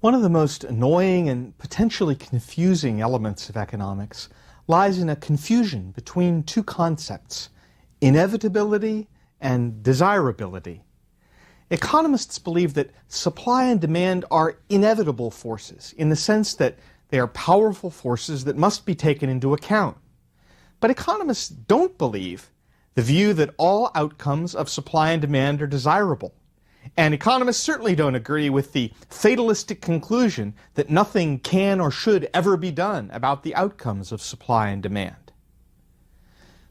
One of the most annoying and potentially confusing elements of economics lies in a confusion between two concepts, inevitability and desirability. Economists believe that supply and demand are inevitable forces in the sense that they are powerful forces that must be taken into account. But economists don't believe the view that all outcomes of supply and demand are desirable. And economists certainly don't agree with the fatalistic conclusion that nothing can or should ever be done about the outcomes of supply and demand.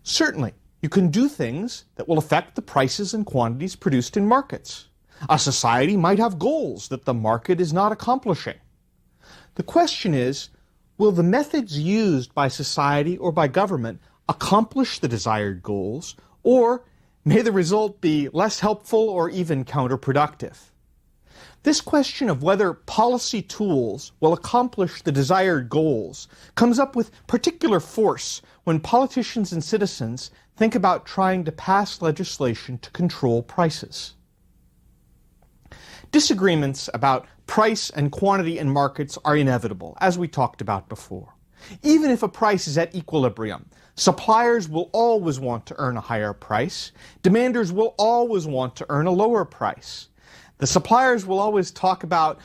Certainly, you can do things that will affect the prices and quantities produced in markets. A society might have goals that the market is not accomplishing. The question is, will the methods used by society or by government accomplish the desired goals, or may the result be less helpful or even counterproductive? This question of whether policy tools will accomplish the desired goals comes up with particular force when politicians and citizens think about trying to pass legislation to control prices. Disagreements about price and quantity in markets are inevitable, as we talked about before. Even if a price is at equilibrium, suppliers will always want to earn a higher price. Demanders will always want to earn a lower price. The suppliers will always talk about,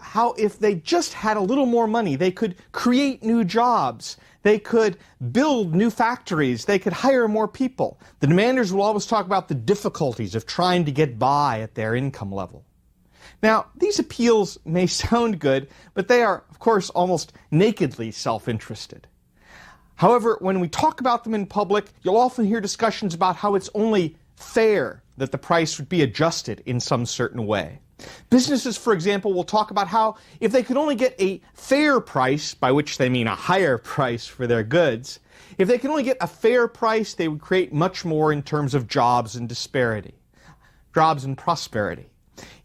how if they just had a little more money, they could create new jobs, they could build new factories, they could hire more people. The demanders will always talk about the difficulties of trying to get by at their income level. Now, these appeals may sound good, but they are, of course, almost nakedly self-interested. However, when we talk about them in public, you'll often hear discussions about how it's only fair that the price would be adjusted in some certain way. Businesses, for example, will talk about how if they could only get a fair price, by which they mean a higher price for their goods, if they could only get a fair price, they would create much more in terms of jobs and prosperity.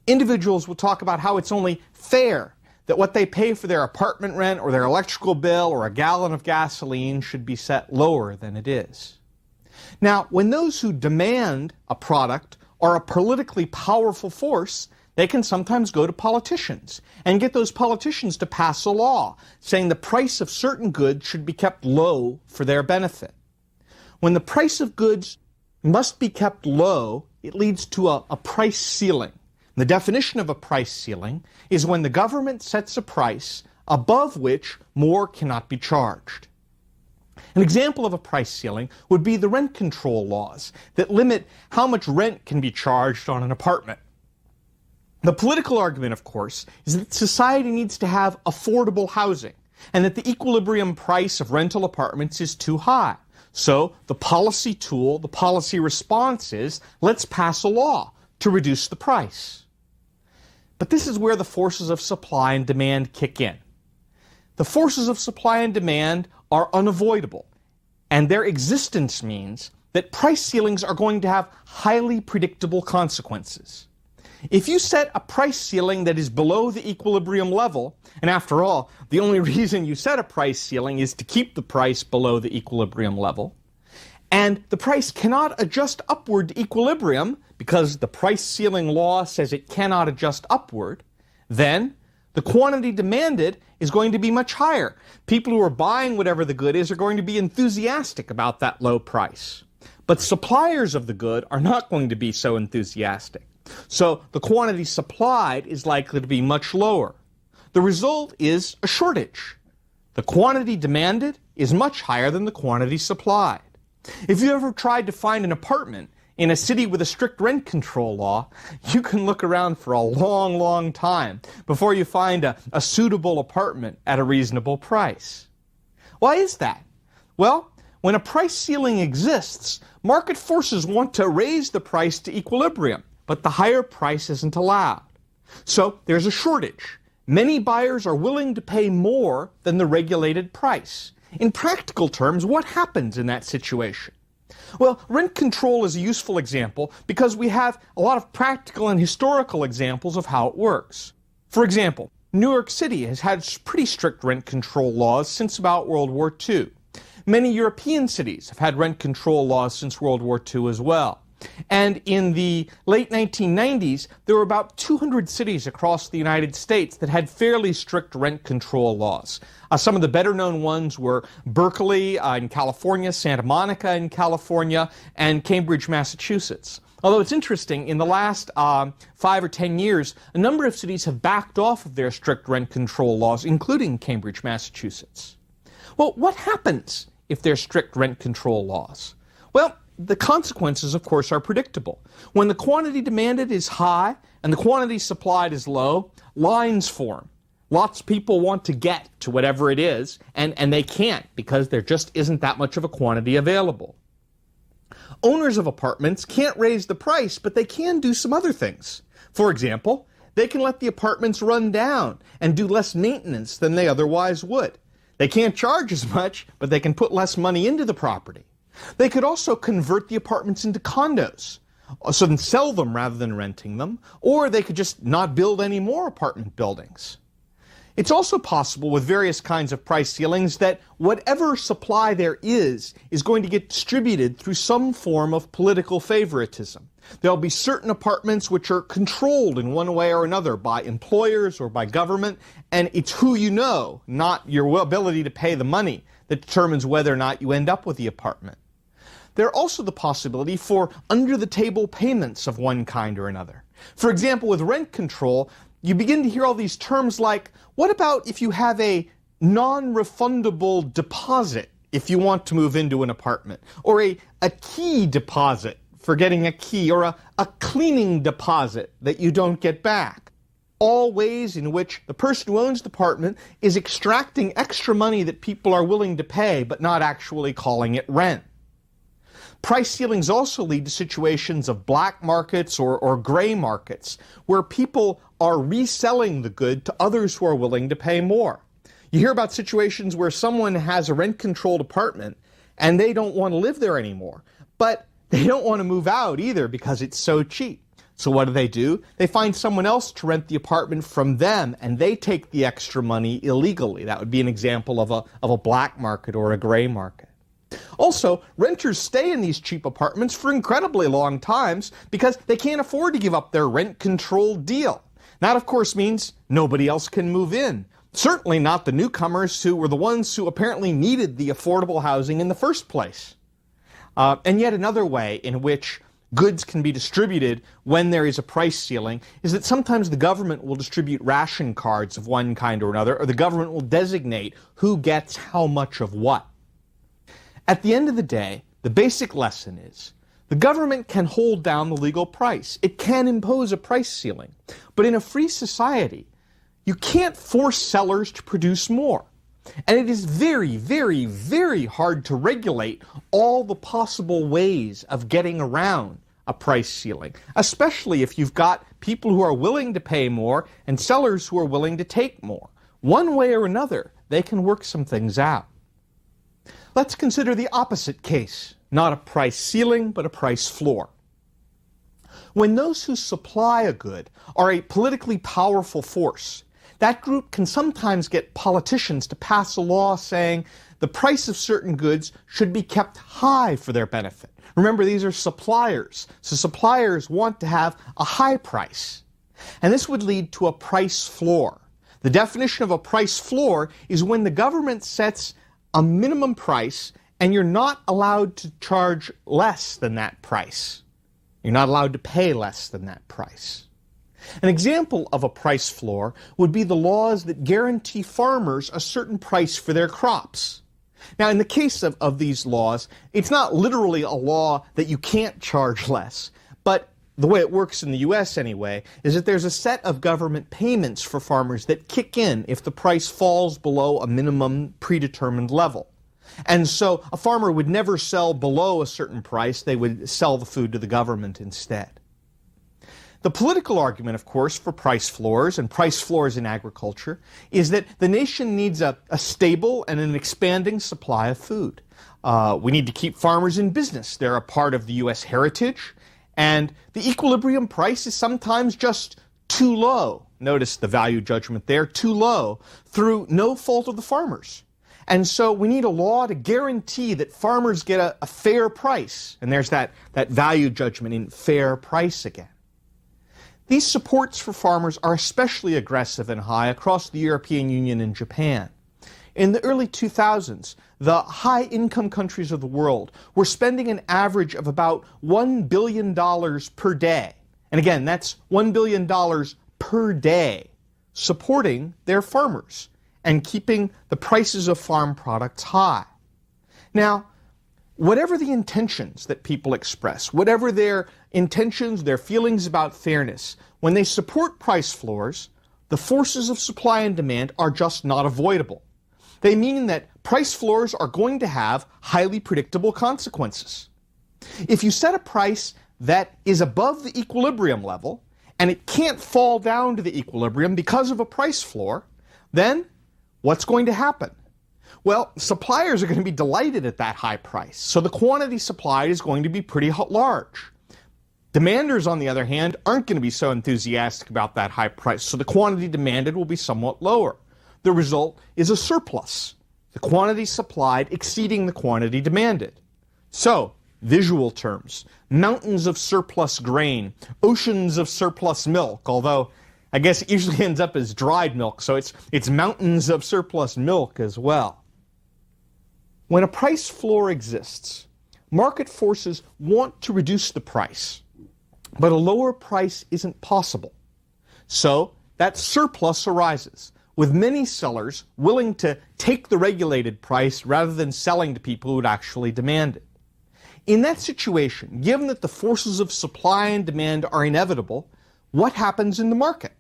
Individuals will talk about how it's only fair that what they pay for their apartment rent or their electrical bill or a gallon of gasoline should be set lower than it is. Now, when those who demand a product are a politically powerful force, they can sometimes go to politicians and get those politicians to pass a law saying the price of certain goods should be kept low for their benefit. When the price of goods must be kept low, it leads to a price ceiling. The definition of a price ceiling is when the government sets a price above which more cannot be charged. An example of a price ceiling would be the rent control laws that limit how much rent can be charged on an apartment. The political argument, of course, is that society needs to have affordable housing and that the equilibrium price of rental apartments is too high. So the policy tool, the policy response is, let's pass a law to reduce the price. But this is where the forces of supply and demand kick in. The forces of supply and demand are unavoidable, and their existence means that price ceilings are going to have highly predictable consequences. If you set a price ceiling that is below the equilibrium level, and after all, the only reason you set a price ceiling is to keep the price below the equilibrium level, and the price cannot adjust upward to equilibrium because the price ceiling law says it cannot adjust upward, then the quantity demanded is going to be much higher. People who are buying whatever the good is are going to be enthusiastic about that low price. But suppliers of the good are not going to be so enthusiastic. So the quantity supplied is likely to be much lower. The result is a shortage. The quantity demanded is much higher than the quantity supplied. If you ever tried to find an apartment in a city with a strict rent control law, you can look around for a long, long time before you find a suitable apartment at a reasonable price. Why is that? Well, when a price ceiling exists, market forces want to raise the price to equilibrium, but the higher price isn't allowed. So there's a shortage. Many buyers are willing to pay more than the regulated price. In practical terms, what happens in that situation? Well, rent control is a useful example because we have a lot of practical and historical examples of how it works. For example, New York City has had pretty strict rent control laws since about World War II. Many European cities have had rent control laws since World War II as well. And in the late 1990s, there were about 200 cities across the United States that had fairly strict rent control laws. Some of the better-known ones were Berkeley in California, Santa Monica in California, and Cambridge, Massachusetts. Although it's interesting, in the last 5 or 10 years, a number of cities have backed off of their strict rent control laws, including Cambridge, Massachusetts. Well, what happens if there's strict rent control laws? Well, the consequences, of course, are predictable. When the quantity demanded is high and the quantity supplied is low, lines form. Lots of people want to get to whatever it is, and they can't because there just isn't that much of a quantity available. Owners of apartments can't raise the price, but they can do some other things. For example, they can let the apartments run down and do less maintenance than they otherwise would. They can't charge as much, but they can put less money into the property. They could also convert the apartments into condos, so then sell them rather than renting them, or they could just not build any more apartment buildings. It's also possible with various kinds of price ceilings that whatever supply there is going to get distributed through some form of political favoritism. There'll be certain apartments which are controlled in one way or another by employers or by government, and it's who you know, not your ability to pay the money, that determines whether or not you end up with the apartment. There's also the possibility for under-the-table payments of one kind or another. For example, with rent control, you begin to hear all these terms like, what about if you have a non-refundable deposit if you want to move into an apartment? Or a key deposit for getting a key, or a cleaning deposit that you don't get back. All ways in which the person who owns the apartment is extracting extra money that people are willing to pay, but not actually calling it rent. Price ceilings also lead to situations of black markets or gray markets, where people are reselling the good to others who are willing to pay more. You hear about situations where someone has a rent-controlled apartment and they don't want to live there anymore, but they don't want to move out either because it's so cheap. So what do? They find someone else to rent the apartment from them, and they take the extra money illegally. That would be an example of a black market or a gray market. Also, renters stay in these cheap apartments for incredibly long times because they can't afford to give up their rent-controlled deal. That, of course, means nobody else can move in. Certainly not the newcomers who were the ones who apparently needed the affordable housing in the first place. And yet another way in which goods can be distributed when there is a price ceiling is that sometimes the government will distribute ration cards of one kind or another, or the government will designate who gets how much of what. At the end of the day, the basic lesson is the government can hold down the legal price. It can impose a price ceiling. But in a free society, you can't force sellers to produce more. And it is very, very, very hard to regulate all the possible ways of getting around a price ceiling, especially if you've got people who are willing to pay more and sellers who are willing to take more. One way or another, they can work some things out. Let's consider the opposite case, not a price ceiling, but a price floor. When those who supply a good are a politically powerful force, that group can sometimes get politicians to pass a law saying the price of certain goods should be kept high for their benefit. Remember, these are suppliers, so suppliers want to have a high price. And this would lead to a price floor. The definition of a price floor is when the government sets a minimum price and you're not allowed to charge less than that price. You're not allowed to pay less than that price. An example of a price floor would be the laws that guarantee farmers a certain price for their crops. Now, in the case of these laws, it's not literally a law that you can't charge less, but the way it works in the U.S. anyway is that there's a set of government payments for farmers that kick in if the price falls below a minimum predetermined level. And so a farmer would never sell below a certain price. They would sell the food to the government instead. The political argument, of course, for price floors and price floors in agriculture is that the nation needs a stable and an expanding supply of food. We need to keep farmers in business. They're a part of the U.S. heritage, and the equilibrium price is sometimes just too low. Notice the value judgment there, too low, through no fault of the farmers. And so we need a law to guarantee that farmers get a fair price. And there's that value judgment in fair price again. These supports for farmers are especially aggressive and high across the European Union and Japan. In the early 2000s, the high-income countries of the world were spending an average of about $1 billion per day. And again, that's $1 billion per day supporting their farmers and keeping the prices of farm products high. Now, whatever the intentions that people express, whatever their intentions, their feelings about fairness, when they support price floors, the forces of supply and demand are just not avoidable. They mean that price floors are going to have highly predictable consequences. If you set a price that is above the equilibrium level, and it can't fall down to the equilibrium because of a price floor, then what's going to happen? Well, suppliers are going to be delighted at that high price, so the quantity supplied is going to be pretty large. Demanders, on the other hand, aren't going to be so enthusiastic about that high price, so the quantity demanded will be somewhat lower. The result is a surplus, the quantity supplied exceeding the quantity demanded. So, visual terms, mountains of surplus grain, oceans of surplus milk, although I guess it usually ends up as dried milk, so it's mountains of surplus milk as well. When a price floor exists, market forces want to reduce the price, but a lower price isn't possible. So that surplus arises, with many sellers willing to take the regulated price rather than selling to people who would actually demand it. In that situation, given that the forces of supply and demand are inevitable, what happens in the market?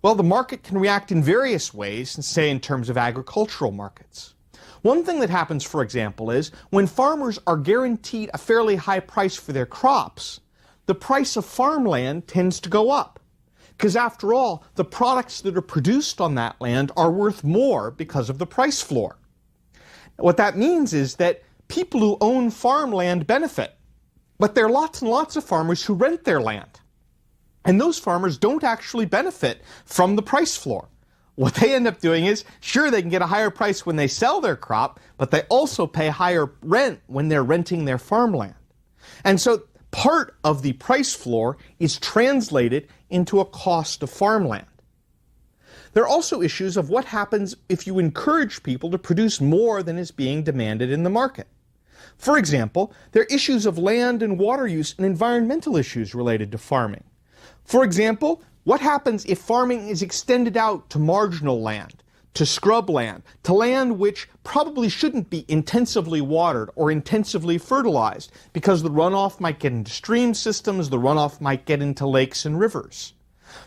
Well, the market can react in various ways, say in terms of agricultural markets. One thing that happens, for example, is when farmers are guaranteed a fairly high price for their crops, the price of farmland tends to go up. Because after all, the products that are produced on that land are worth more because of the price floor. What that means is that people who own farmland benefit, but there are lots and lots of farmers who rent their land. And those farmers don't actually benefit from the price floor. What they end up doing is, sure, they can get a higher price when they sell their crop, but they also pay higher rent when they're renting their farmland. And so part of the price floor is translated into a cost of farmland. There are also issues of what happens if you encourage people to produce more than is being demanded in the market. For example, there are issues of land and water use and environmental issues related to farming. For example, what happens if farming is extended out to marginal land, to scrubland, to land which probably shouldn't be intensively watered or intensively fertilized because the runoff might get into stream systems, the runoff might get into lakes and rivers.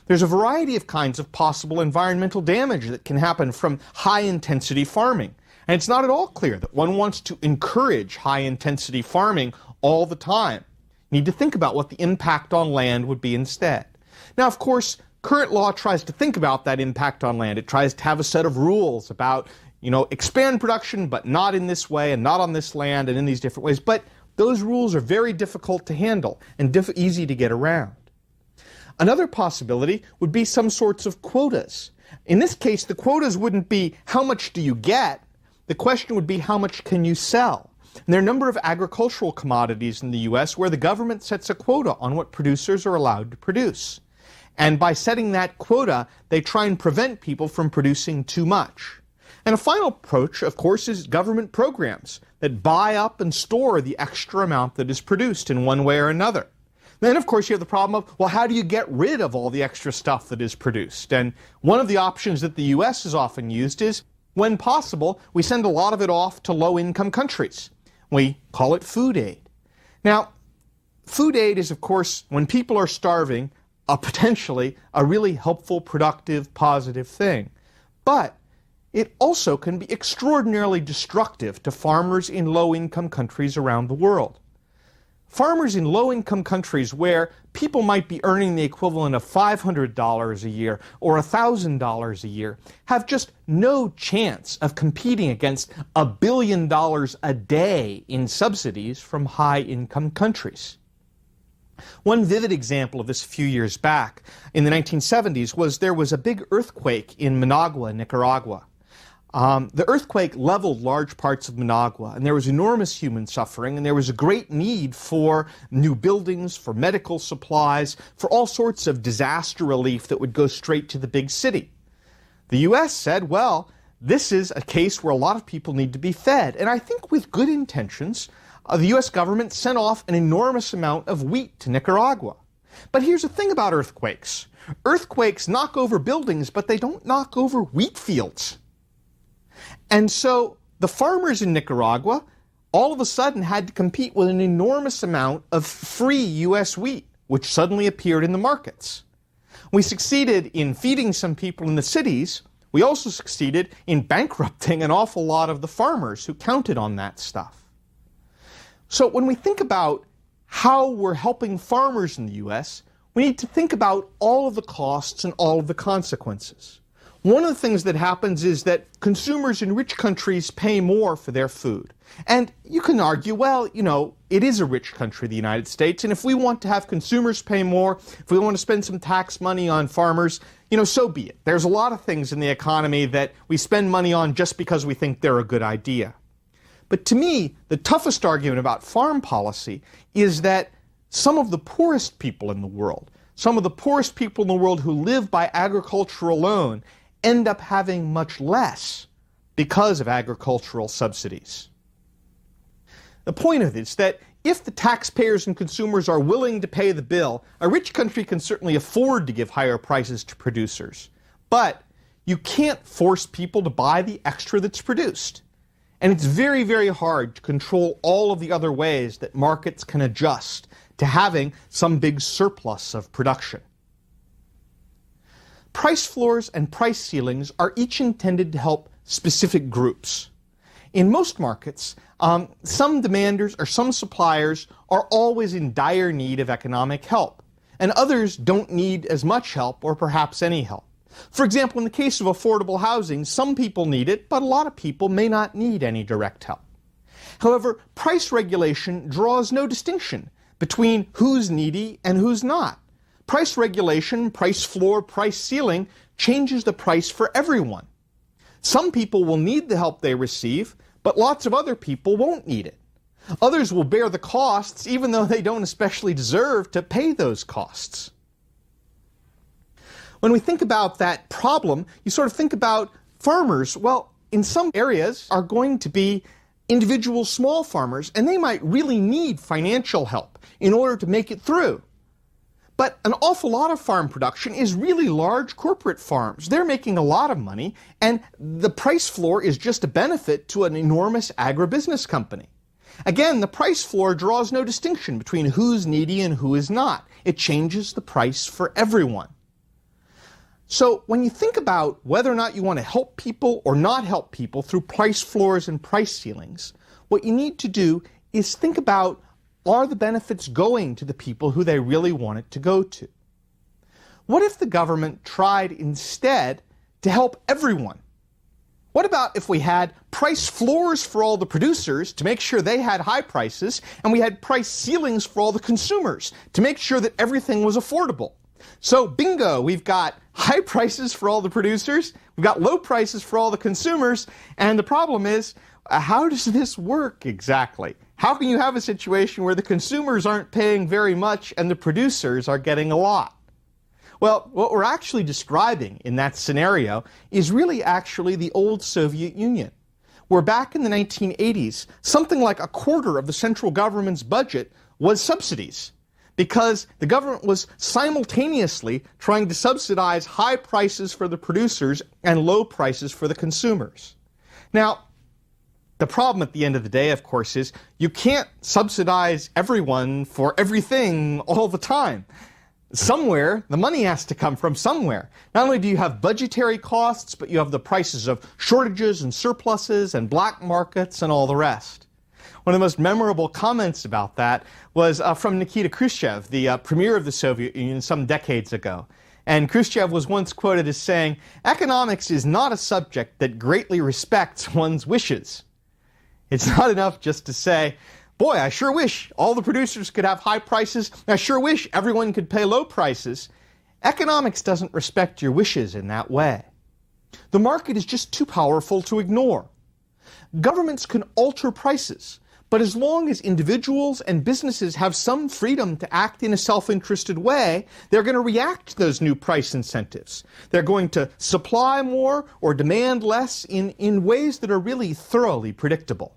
There's a variety of kinds of possible environmental damage that can happen from high-intensity farming. And it's not at all clear that one wants to encourage high-intensity farming all the time. You need to think about what the impact on land would be instead. Now, of course, current law tries to think about that impact on land. It tries to have a set of rules about, expand production, but not in this way and not on this land and in these different ways. But those rules are very difficult to handle and easy to get around. Another possibility would be some sorts of quotas. In this case, the quotas wouldn't be how much do you get? The question would be how much can you sell? And there are a number of agricultural commodities in the U.S. where the government sets a quota on what producers are allowed to produce. And by setting that quota, they try and prevent people from producing too much. And a final approach, of course, is government programs that buy up and store the extra amount that is produced in one way or another. Then, of course, you have the problem of, well, how do you get rid of all the extra stuff that is produced? And one of the options that the U.S. has often used is, when possible, we send a lot of it off to low-income countries. We call it food aid. Now, food aid is, of course, when people are starving, potentially a really helpful, productive, positive thing. But it also can be extraordinarily destructive to farmers in low-income countries around the world. Farmers in low-income countries where people might be earning the equivalent of $500 a year or $1,000 a year have just no chance of competing against $1 billion a day in subsidies from high-income countries. One vivid example of this a few years back in the 1970s was there was a big earthquake in Managua, Nicaragua. The earthquake leveled large parts of Managua, and there was enormous human suffering, and there was a great need for new buildings, for medical supplies, for all sorts of disaster relief that would go straight to the big city. The U.S. said, well, this is a case where a lot of people need to be fed. And I think with good intentions, the U.S. government sent off an enormous amount of wheat to Nicaragua. But here's the thing about earthquakes. Earthquakes knock over buildings, but they don't knock over wheat fields. And so the farmers in Nicaragua all of a sudden had to compete with an enormous amount of free U.S. wheat, which suddenly appeared in the markets. We succeeded in feeding some people in the cities. We also succeeded in bankrupting an awful lot of the farmers who counted on that stuff. So when we think about how we're helping farmers in the U.S., we need to think about all of the costs and all of the consequences. One of the things that happens is that consumers in rich countries pay more for their food. And you can argue, well, it is a rich country, the United States, and if we want to have consumers pay more, if we want to spend some tax money on farmers, so be it. There's a lot of things in the economy that we spend money on just because we think they're a good idea. But to me, the toughest argument about farm policy is that some of the poorest people in the world, some of the poorest people in the world who live by agriculture alone, end up having much less because of agricultural subsidies. The point of it is that if the taxpayers and consumers are willing to pay the bill, a rich country can certainly afford to give higher prices to producers. But you can't force people to buy the extra that's produced. And it's very, very hard to control all of the other ways that markets can adjust to having some big surplus of production. Price floors and price ceilings are each intended to help specific groups. In most markets, some demanders or some suppliers are always in dire need of economic help, and others don't need as much help or perhaps any help. For example, in the case of affordable housing, some people need it, but a lot of people may not need any direct help. However, price regulation draws no distinction between who's needy and who's not. Price regulation, price floor, price ceiling changes the price for everyone. Some people will need the help they receive, but lots of other people won't need it. Others will bear the costs even though they don't especially deserve to pay those costs. When we think about that problem, you sort of think about farmers. Well, in some areas are going to be individual small farmers, and they might really need financial help in order to make it through. But an awful lot of farm production is really large corporate farms. They're making a lot of money, and the price floor is just a benefit to an enormous agribusiness company. Again, the price floor draws no distinction between who's needy and who is not. It changes the price for everyone. So when you think about whether or not you want to help people or not help people through price floors and price ceilings, what you need to do is think about, are the benefits going to the people who they really want it to go to? What if the government tried instead to help everyone? What about if we had price floors for all the producers to make sure they had high prices, and we had price ceilings for all the consumers to make sure that everything was affordable? So bingo, we've got high prices for all the producers, we've got low prices for all the consumers, and the problem is, how does this work exactly? How can you have a situation where the consumers aren't paying very much and the producers are getting a lot? Well, what we're actually describing in that scenario is really actually the old Soviet Union, where back in the 1980s, something like a quarter of the central government's budget was subsidies, because the government was simultaneously trying to subsidize high prices for the producers and low prices for the consumers. Now, the problem at the end of the day, of course, is you can't subsidize everyone for everything all the time. Somewhere, the money has to come from somewhere. Not only do you have budgetary costs, but you have the prices of shortages and surpluses and black markets and all the rest. One of the most memorable comments about that was from Nikita Khrushchev, the premier of the Soviet Union some decades ago. And Khrushchev was once quoted as saying, "Economics is not a subject that greatly respects one's wishes." It's not enough just to say, boy, I sure wish all the producers could have high prices. I sure wish everyone could pay low prices. Economics doesn't respect your wishes in that way. The market is just too powerful to ignore. Governments can alter prices, but as long as individuals and businesses have some freedom to act in a self-interested way, they're going to react to those new price incentives. They're going to supply more or demand less in ways that are really thoroughly predictable.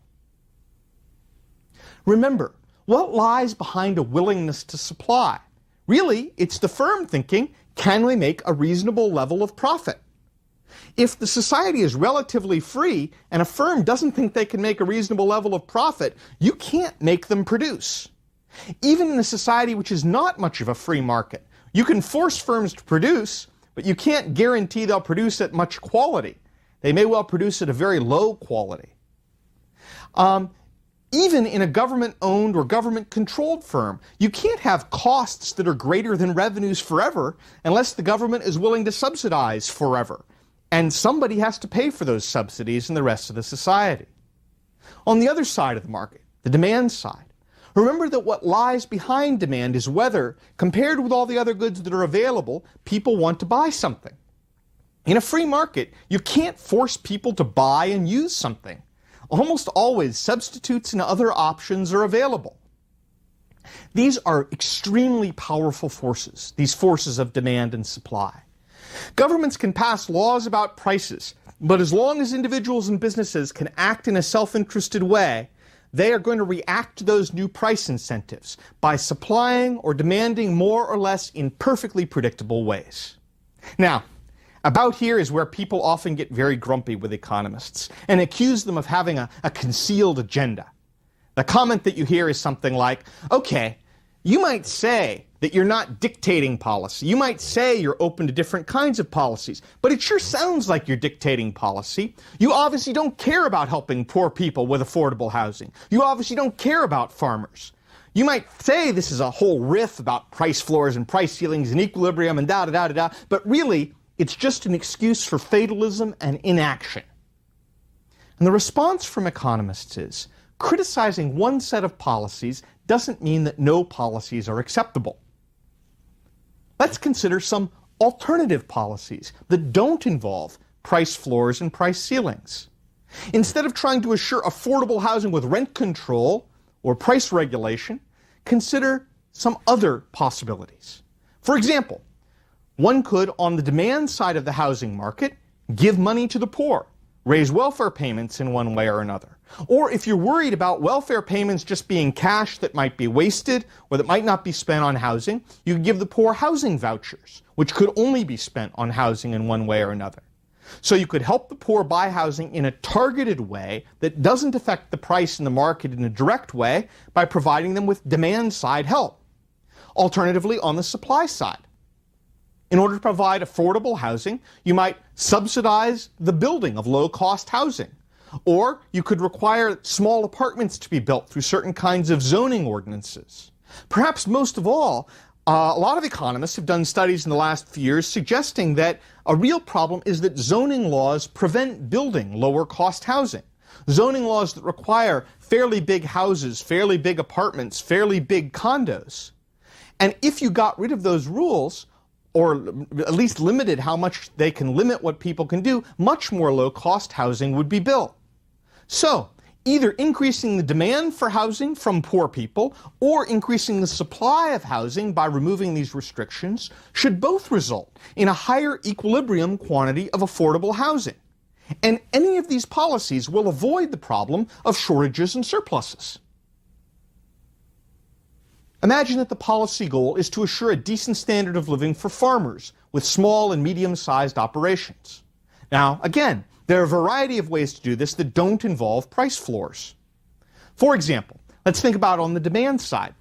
Remember, what lies behind a willingness to supply? Really, it's the firm thinking, can we make a reasonable level of profit? If the society is relatively free and a firm doesn't think they can make a reasonable level of profit, you can't make them produce. Even in a society which is not much of a free market, you can force firms to produce, but you can't guarantee they'll produce at much quality. They may well produce at a very low quality. Even in a government-owned or government-controlled firm, you can't have costs that are greater than revenues forever unless the government is willing to subsidize forever. And somebody has to pay for those subsidies in the rest of the society. On the other side of the market, the demand side, remember that what lies behind demand is whether, compared with all the other goods that are available, people want to buy something. In a free market, you can't force people to buy and use something. Almost always, substitutes and other options are available. These are extremely powerful forces, these forces of demand and supply. Governments can pass laws about prices, but as long as individuals and businesses can act in a self-interested way, they are going to react to those new price incentives by supplying or demanding more or less in perfectly predictable ways. Now, about here is where people often get very grumpy with economists and accuse them of having a concealed agenda. The comment that you hear is something like, okay, you might say that you're not dictating policy. You might say you're open to different kinds of policies, but it sure sounds like you're dictating policy. You obviously don't care about helping poor people with affordable housing. You obviously don't care about farmers. You might say this is a whole riff about price floors and price ceilings and equilibrium and da-da-da-da-da, but really, it's just an excuse for fatalism and inaction. And the response from economists is, criticizing one set of policies doesn't mean that no policies are acceptable. Let's consider some alternative policies that don't involve price floors and price ceilings. Instead of trying to assure affordable housing with rent control or price regulation, consider some other possibilities. For example, one could, on the demand side of the housing market, give money to the poor, raise welfare payments in one way or another. Or if you're worried about welfare payments just being cash that might be wasted or that might not be spent on housing, you could give the poor housing vouchers, which could only be spent on housing in one way or another. So you could help the poor buy housing in a targeted way that doesn't affect the price in the market in a direct way by providing them with demand-side help. Alternatively, on the supply side, in order to provide affordable housing, you might subsidize the building of low-cost housing. Or you could require small apartments to be built through certain kinds of zoning ordinances. Perhaps most of all, a lot of economists have done studies in the last few years suggesting that a real problem is that zoning laws prevent building lower-cost housing. Zoning laws that require fairly big houses, fairly big apartments, fairly big condos. And if you got rid of those rules, or at least limited how much they can limit what people can do, much more low-cost housing would be built. So, either increasing the demand for housing from poor people or increasing the supply of housing by removing these restrictions should both result in a higher equilibrium quantity of affordable housing. And any of these policies will avoid the problem of shortages and surpluses. Imagine that the policy goal is to assure a decent standard of living for farmers with small and medium-sized operations. Now, again, there are a variety of ways to do this that don't involve price floors. For example, let's think about on the demand side.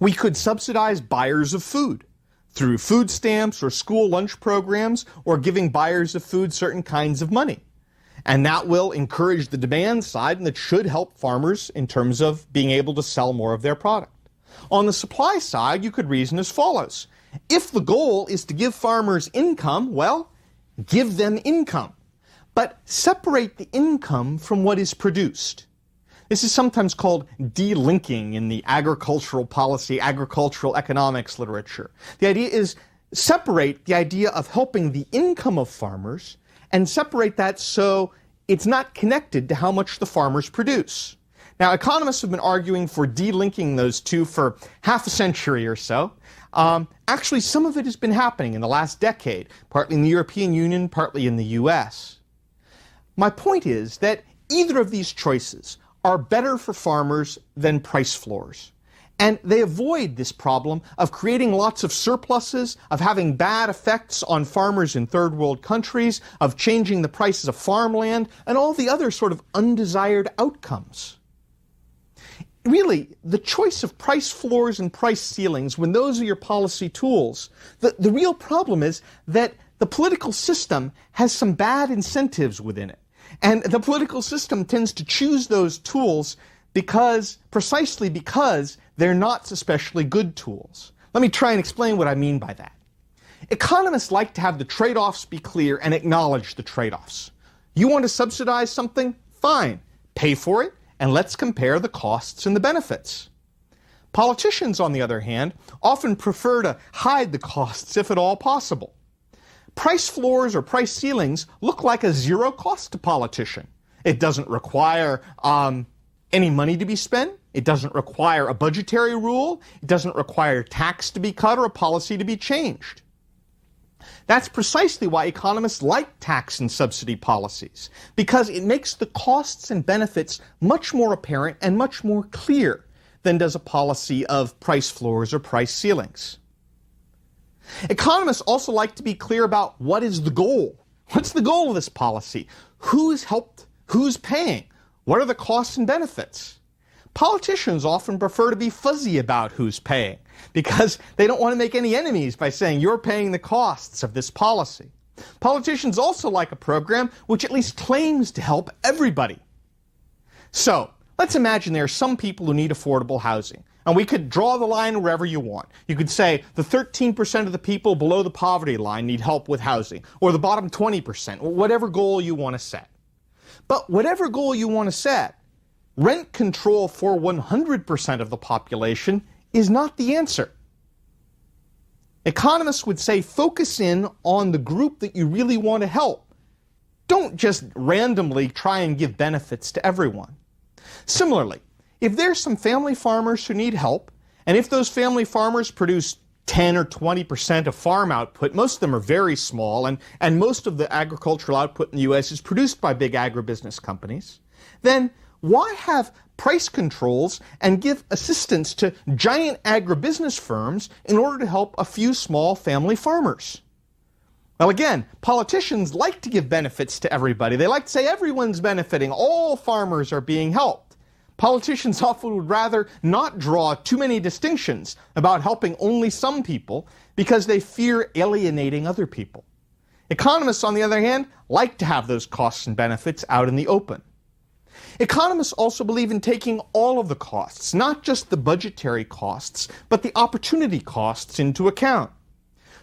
We could subsidize buyers of food through food stamps or school lunch programs or giving buyers of food certain kinds of money. And that will encourage the demand side and that should help farmers in terms of being able to sell more of their product. On the supply side, you could reason as follows. If the goal is to give farmers income, well, give them income. But separate the income from what is produced. This is sometimes called delinking in the agricultural policy, agricultural economics literature. The idea is separate the idea of helping the income of farmers and separate that so it's not connected to how much the farmers produce. Now, economists have been arguing for delinking those two for half a century or so. Actually, some of it has been happening in the last decade, partly in the European Union, partly in the US. My point is that either of these choices are better for farmers than price floors. And they avoid this problem of creating lots of surpluses, of having bad effects on farmers in third world countries, of changing the prices of farmland, and all the other sort of undesired outcomes. Really, the choice of price floors and price ceilings, when those are your policy tools, the real problem is that the political system has some bad incentives within it. And the political system tends to choose those tools precisely because they're not especially good tools. Let me try and explain what I mean by that. Economists like to have the trade-offs be clear and acknowledge the trade-offs. You want to subsidize something? Fine. Pay for it, and let's compare the costs and the benefits. Politicians, on the other hand, often prefer to hide the costs if at all possible. Price floors or price ceilings look like a zero cost to politician. It doesn't require any money to be spent. It doesn't require a budgetary rule. It doesn't require tax to be cut or a policy to be changed. That's precisely why economists like tax and subsidy policies, because it makes the costs and benefits much more apparent and much more clear than does a policy of price floors or price ceilings. Economists also like to be clear about what is the goal. What's the goal of this policy? Who's helped? Who's paying? What are the costs and benefits? Politicians often prefer to be fuzzy about who's paying because they don't want to make any enemies by saying you're paying the costs of this policy. Politicians also like a program which at least claims to help everybody. So, let's imagine there are some people who need affordable housing. And we could draw the line wherever you want. You could say the 13% of the people below the poverty line need help with housing, or the bottom 20%, or whatever goal you want to set. But whatever goal you want to set, rent control for 100% of the population is not the answer. Economists would say focus in on the group that you really want to help. Don't just randomly try and give benefits to everyone. Similarly, if there's some family farmers who need help, and if those family farmers produce 10 or 20% of farm output, most of them are very small, and most of the agricultural output in the U.S. is produced by big agribusiness companies, then why have price controls and give assistance to giant agribusiness firms in order to help a few small family farmers? Well, again, politicians like to give benefits to everybody. They like to say everyone's benefiting, all farmers are being helped. Politicians often would rather not draw too many distinctions about helping only some people because they fear alienating other people. Economists, on the other hand, like to have those costs and benefits out in the open. Economists also believe in taking all of the costs, not just the budgetary costs, but the opportunity costs into account.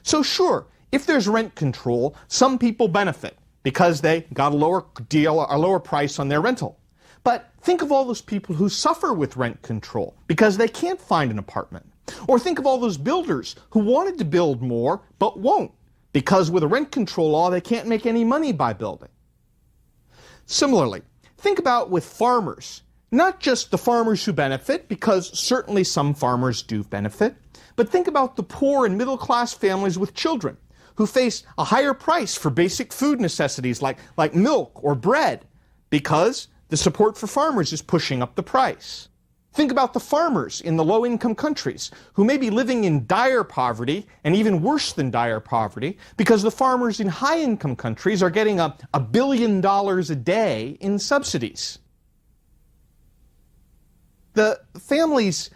So sure, if there's rent control, some people benefit because they got a lower price on their rental. But think of all those people who suffer with rent control because they can't find an apartment. Or think of all those builders who wanted to build more but won't because with a rent control law they can't make any money by building. Similarly, think about with farmers, not just the farmers who benefit, because certainly some farmers do benefit, but think about the poor and middle class families with children who face a higher price for basic food necessities like milk or bread because the support for farmers is pushing up the price. Think about the farmers in the low-income countries who may be living in dire poverty, and even worse than dire poverty, because the farmers in high-income countries are getting $1 billion a day in subsidies. The families,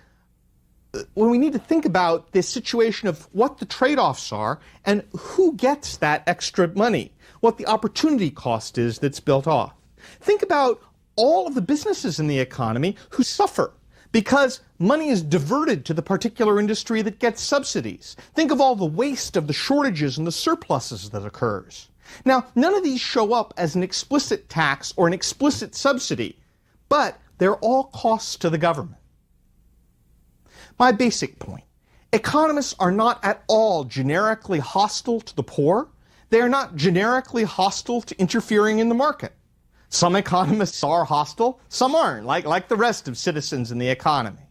when we need to think about this situation of what the trade-offs are and who gets that extra money, what the opportunity cost is that's built off. Think about all of the businesses in the economy who suffer because money is diverted to the particular industry that gets subsidies. Think of all the waste of the shortages and the surpluses that occurs. Now, none of these show up as an explicit tax or an explicit subsidy, but they're all costs to the government. My basic point, economists are not at all generically hostile to the poor. They are not generically hostile to interfering in the market. Some economists are hostile, some aren't, like the rest of citizens in the economy.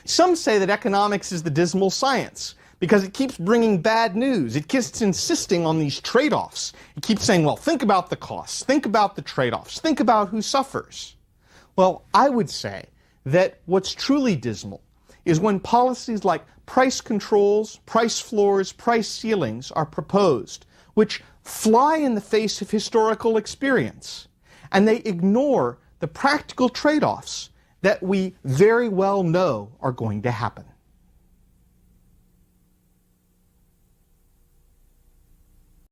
Some say that economics is the dismal science because it keeps bringing bad news. It keeps insisting on these trade-offs. It keeps saying, well, think about the costs, think about the trade-offs, think about who suffers. Well, I would say that what's truly dismal is when policies like price controls, price floors, price ceilings are proposed, which fly in the face of historical experience, and they ignore the practical trade-offs that we very well know are going to happen.